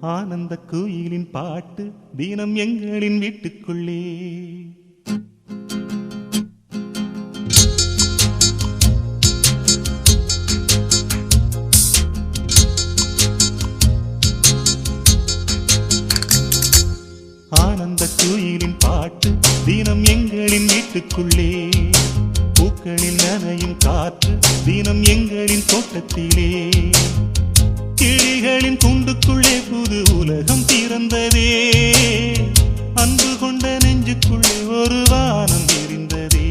ஆனந்த கோயிலின் பாட்டு தினம் எங்களின் வீட்டுக்குள்ளே. ஆனந்த கோயிலின் பாட்டு தினம் எங்களின் வீட்டுக்குள்ளே. பூக்களில் நனையும் காற்று தினம் எங்களின் தோட்டத்திலே. கிளிகளின் கூண்டுக்குள்ளே புது உலகம் பிறந்ததே. அன்பு கொண்ட நெஞ்சுக்குள்ளே ஒரு வானம் எரிந்ததே.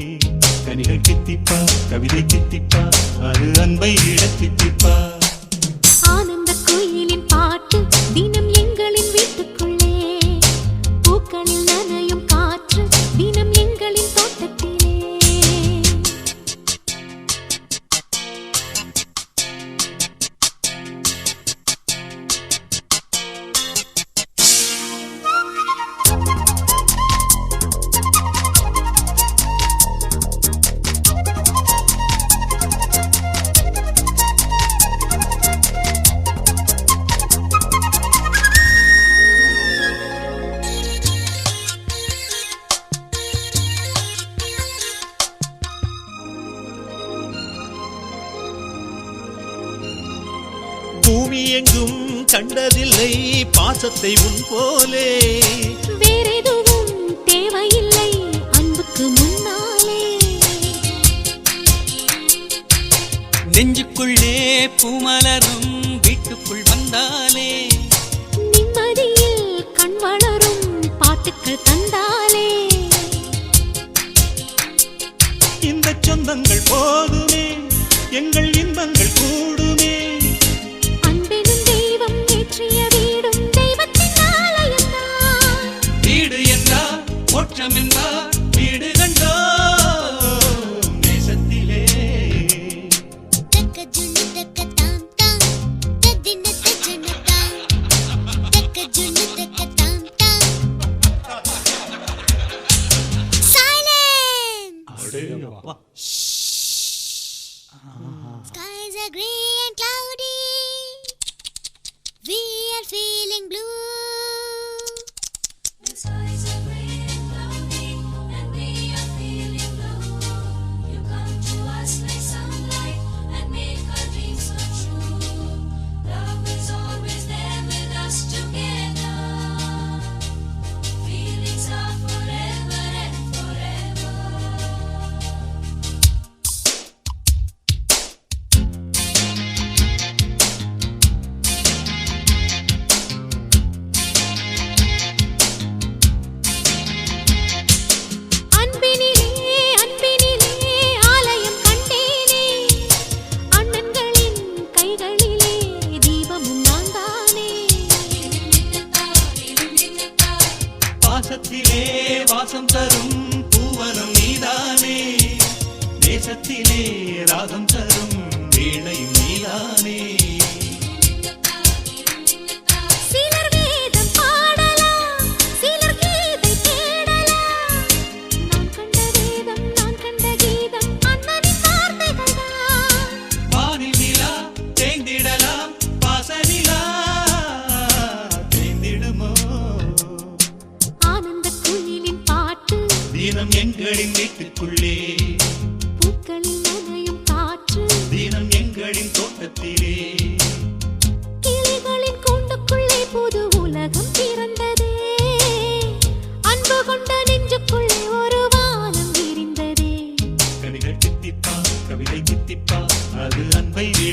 கனிகள் கித்திப்பா, கவிதை கித்திப்பா, அது அன்பை விட கித்திப்பா. ஆனந்த கோயிலின் பாட்டு தினம் எங்களின் வீட்டுக்குள்ளே. பூக்களில் நனையும் காற்று தினம் எங்களின் தோட்டத்திலே. பூமி எங்கும் கண்டதில்லை பாசத்தை உன் போலே. வேறெதுவும் தேவையில்லை அன்புக்கு முன்னாலே. நெஞ்சுக்குள்ளே பூமலரும் வீட்டுக்குள் வந்தாலே. நிம்மதியில் கண் வளரும் பாட்டுக்கள் தந்தாலே. இந்த சொந்தங்கள் போதுமே, எங்கள் இன்பங்கள் கூடுமே. அன்பெனும் தெய்வம் ஏற்றிய வீடும் தெய்வத்தின் ஆலயம்தான். வீடு என்றார் மோட்சம் என்றார் வீடு கண்டோ நேசத்திலே. Skies are grey and cloudy. We are feeling blue. The skies are grey and cloudy, and we are feeling blue. You come to us like sunlight and make our dreams come true. Love is always there with us together. Feelings are forever and forever. பாசத்திலே வாசம் தரும் பூவனம் நீதானே. தேசத்திலே ராகம் தரும் வீணையும் நீதானே. சிலர் வேதம் பாடலாம், சிலர் கீதை தேடலாம். நான் கண்ட வேதம், நான் கண்ட கீதம் அண்ணனின் வார்த்தைகள்தான். வானில் நிலா தேய்ந்திடலாம், பாசனிலா தேய்ந்திடுமோ. ஆனந்த கோயிலின் பாட்டு தினம் எங்களின் வீட்டுக்குள்ளே. பூக்களில் நனையும் காற்று தினம் எங்களின் தோட்டத்திலே. கிளிகளின் கூண்டுக்குள்ளே புது உலகம் பிறந்ததே. அன்பு கொண்ட நெஞ்சுக்குள்ளே ஒரு வானம் விரிந்ததே. கனிகள் கித்திப்பா, கவிதை கித்திப்பா, அது அன்பை விட